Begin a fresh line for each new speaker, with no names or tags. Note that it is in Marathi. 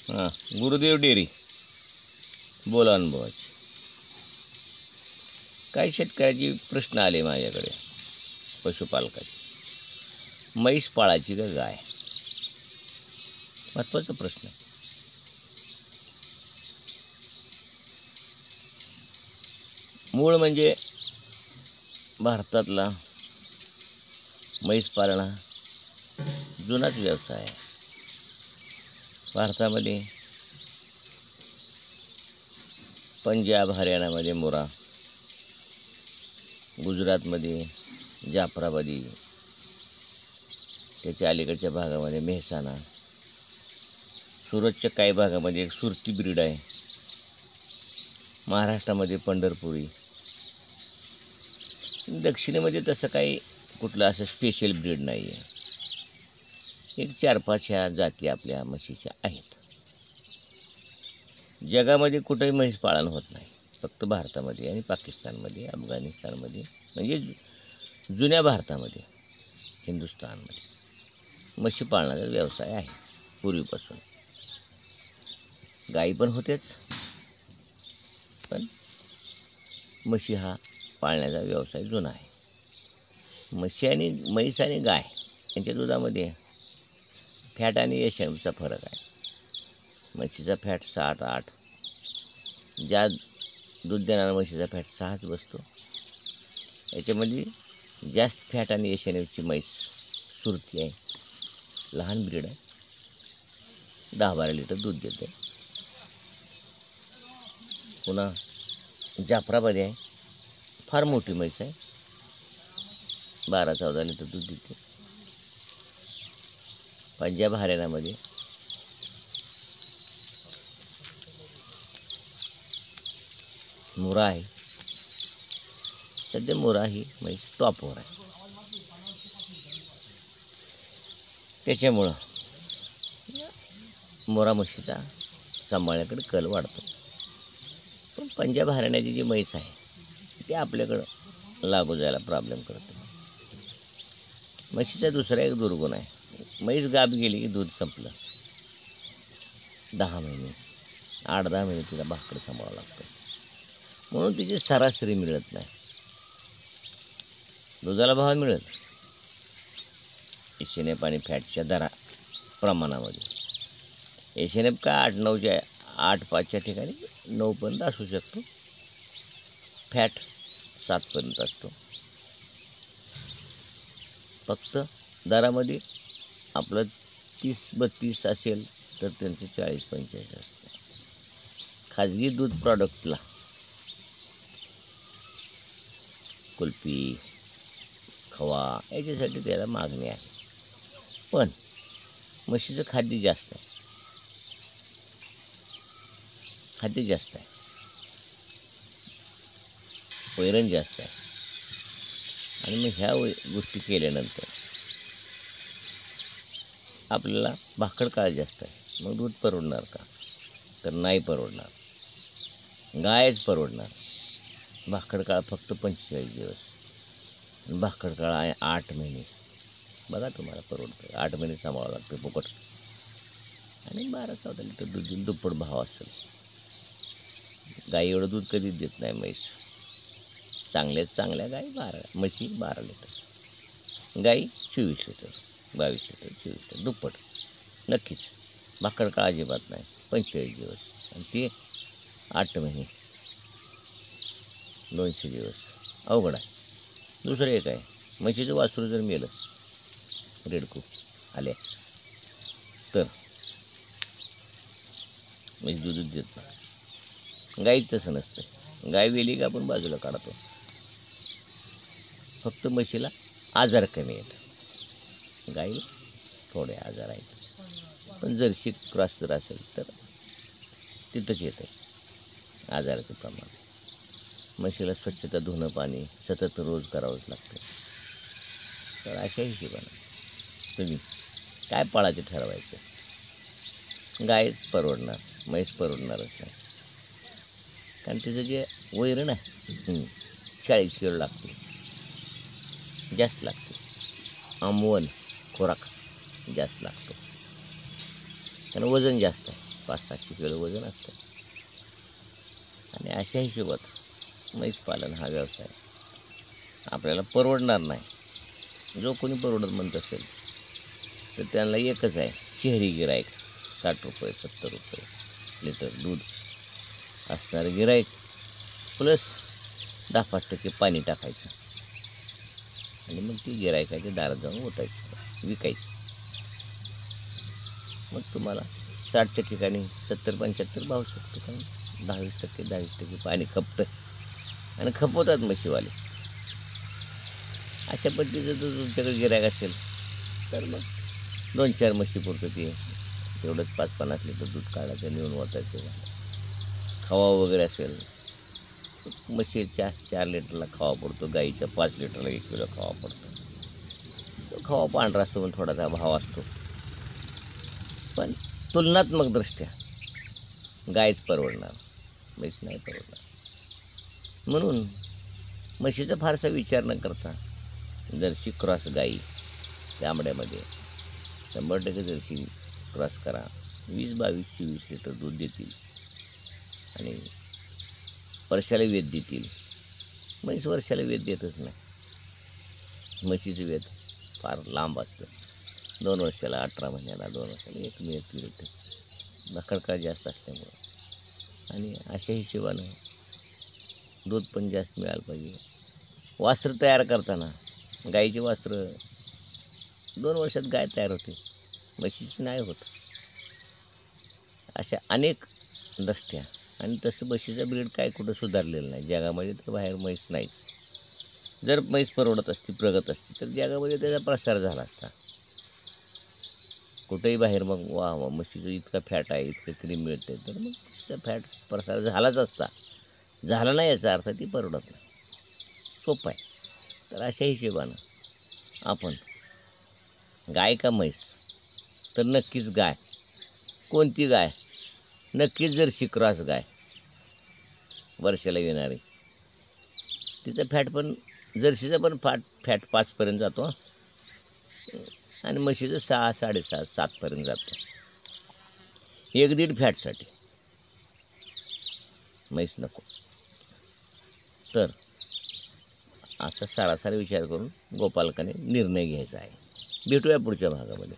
हां, गुरुदेव डेअरी बोला अनुभवाची. काही शेतकऱ्याचे प्रश्न आले माझ्याकडे, पशुपालकाचे. म्हैस पाळायची का गाय? महत्त्वाचा प्रश्न आहे. मूळ म्हणजे भारतातला म्हैस पाळणा जुनाच व्यवसाय आहे. भारतामध्ये पंजाब हरियाणामध्ये मुरा, गुजरातमध्ये जाफराबादी, त्याच्या अलीकडच्या भागामध्ये मेहसाणा, सुरतच्या काही भागामध्ये एक सुरती ब्रीड आहे, महाराष्ट्रामध्ये पंढरपुरी, दक्षिणेमध्ये तसं काही कुठलं असं स्पेशल ब्रीड नाही आहे. एक 4-5 ह्या जाती आपल्या म्हशीच्या आहेत. जगामध्ये कुठंही म्हैस पाळन होत नाही, फक्त भारतामध्ये आणि पाकिस्तानमध्ये, अफगाणिस्तानमध्ये, म्हणजे जुन्या भारतामध्ये, हिंदुस्थानमध्ये म्हशी पाळण्याचा व्यवसाय आहे पूर्वीपासून. गाई पण होतेच, पण म्हशी हा पाळण्याचा व्यवसाय जुना आहे. म्हैस आणि गाय यांच्या दुधामध्ये फॅट आणि एशनचा फरक आहे. म्हशीचा फॅट 7-8, ज्या दूध देणाऱ्या म्हशीचा फॅट 6च बसतो. याच्यामध्ये जास्त फॅट आणि एशनची म्हैस सुरती आहे, लहान ब्रीड आहे, 10-12 लिटर दूध देते. पुन्हा जाफराबादी आहे, फार मोठी म्हैस आहे, 12-14 लिटर दूध देते. पंजाब हरियाणामध्ये मुरा आहे. सध्या मुरा ही म्हैस टॉपवर आहे. त्याच्यामुळं मुरा म्हशीचा सांभाळण्याकडे कल वाढतो. पण पंजाब हरियाणाची जी म्हैस आहे ती आपल्याकडं लागू जायला प्रॉब्लेम करते. म्हशीचा दुसरा एक दुर्गुण आहे, म्हैस गाब गेली की दूध संपलं. 10 महिने, 8-10 महिने तिला भाकड सांभाळावं लागतं, म्हणून तिची सरासरी मिळत नाही. दुधाला भाव मिळेल एशेनेप आणि फॅटच्या प्रमाणामध्ये. एशेनेप का 8-5च्या ठिकाणी 9पर्यंत असू शकतो, फॅट 7पर्यंत असतो. फक्त दरामध्ये आपलं 30-32 असेल तर त्यांचं 40-45 असतं. खाजगी दूध प्रॉडक्टला कुल्फी, खवा याच्यासाठी त्याला मागणी आहे. पण म्हशीचं खाद्य जास्त आहे, वैरण जास्त आहे. आणि मग ह्या गोष्टी केल्यानंतर आपल्याला भाकड काळ जास्त आहे. मग दूध परवडणार का? तर नाही परवडणार. गायच परवडणार. भाकड काळ फक्त 45 दिवस, आणि भाकड काळ आहे 8 महिने. बघा तुम्हाला परवडतं. 8 महिने सांभाळावं लागतं फुकट, आणि 12-14 लिटर दूध देऊन दुप्पट भाव असेल. गाई एवढं दूध कधीच देत नाही म्हैस. चांगल्या गाई म्हशी 12 लिटर, गाई 24 लिटर, 22 लिटर, 24 लिटर, दुप्पट नक्कीच. भाकड काळ अजिबात नाही, 45 दिवस, आणि ते 8 महिने, 200 दिवस. अवघड आहे. दुसरं एक आहे, म्हशीचं वासरू जर मेलं, रेडकू आल्या, तर म्हैस दूध देत नाही. गाईच तसं नसतं. गाय वेली का आपण बाजूला काढतो, फक्त म्हशीला आजार कमी येतात, गाईला थोडे आजार आहेत. पण जर्सी क्रॉस जर असेल तर तिथंच येतं आजाराचं प्रमाण. म्हशीला स्वच्छता, धुणं, पाणी सतत रोज करावंच लागतं. तर अशा हिशोबानं तुम्ही काय पाळायचं ठरवायचं. गायच परवडणार, म्हैस परवडणारच नाही. कारण तिचं जे वैरण आहे 40 किलो लागते, जास्त लागते. आंबवण खोराक जास्त लागतो, त्यानं वजन जास्त आहे. 500-700 किलो वजन असतं. आणि अशा हिशोबात म्हैस पालन हा व्यवसाय आपल्याला परवडणार नाही. जो कोणी परवडत म्हणत असेल तर त्यांना एकच आहे, शहरी गिराईक. 60 रुपये 70 रुपये लिटर दूध असणारं गिराईक प्लस 10-5% पाणी टाकायचं आणि मग ती गिरायकाच्या दारात जाऊन ओतायचं, विकायचं. मग तुम्हाला 60च्या ठिकाणी 70-75 भाव शकतो. कारण 10-20% पाणी खपतं आणि खपवतात म्हशीवाले. अशा पद्धतीचं जर तुमच्याकडे गिरायक असेल तर मग 2-4 म्हशी पुरतं ते तेवढंच 5-50 लिटर दूध काढायचं, नेऊन ओतायचं. खवा वगैरे असेल, म्हशीच्या 4 लिटरला खवा पडतो, गाईच्या 5 लिटरला 1 किलो खवा पडतो. तो खवा पांढरा असतो पण थोडासा भाव असतो. पण तुलनात्मकदृष्ट्या गायच परवडणार, म्हैस नाही परवडणार. म्हणून म्हशीचा फारसा विचार न करता जर्सी क्रॉस गाई तांबड्यामध्ये 100% जर्सी क्रॉस करा. 20-22-24 लिटर दूध देतील आणि वर्षाला वेद देतील. म्हैस वर्षाला वेद देतच नाही. म्हशीचं वेद फार लांब असतं. 2 वर्षाला, 18 महिन्याला, 2 वर्षाला एक मिळते. बखडकाळ जास्त असल्यामुळं आणि अशा हिशोबानं दूध पण जास्त मिळालं पाहिजे. वासरं तयार करताना गाईची वासरं 2 वर्षात गाय तयार होते, म्हशीची नाही होत. अशा अनेक दृष्ट्या. आणि तसं म्हशीचा ब्रीड काय कुठं सुधारलेलं नाही जगामध्ये, तर बाहेर म्हैस नाहीच. जर म्हैस परवडत असती, प्रगत असती, तर जगामध्ये त्याचा प्रसार झाला असता. कुठेही बाहेर मग वा म्हशीचं इतका फॅट आहे, इतकं क्रीम मिळते, तर मग त्याचा फॅट प्रसार झालाच असता. झाला नाही याचा अर्थ ती परवडत नाही. सोपं आहे. तर अशा हिशोबानं आपण गाय का म्हैस, तर नक्कीच गाय. कोणती गाय? नक्कीच जर्सी क्रॉस गाय वर्षाला येणारी. तिचं फॅट पण, जर्सीचा पण फॅट 5पर्यंत जातो आणि म्हशीचं 6, 6.5, 7पर्यंत जातो. 1-1.5 फॅटसाठी म्हैस नको. तर असा सारासार विचार करून गोपालकाने निर्णय घ्यायचा आहे. भेटूया पुढच्या भागामध्ये.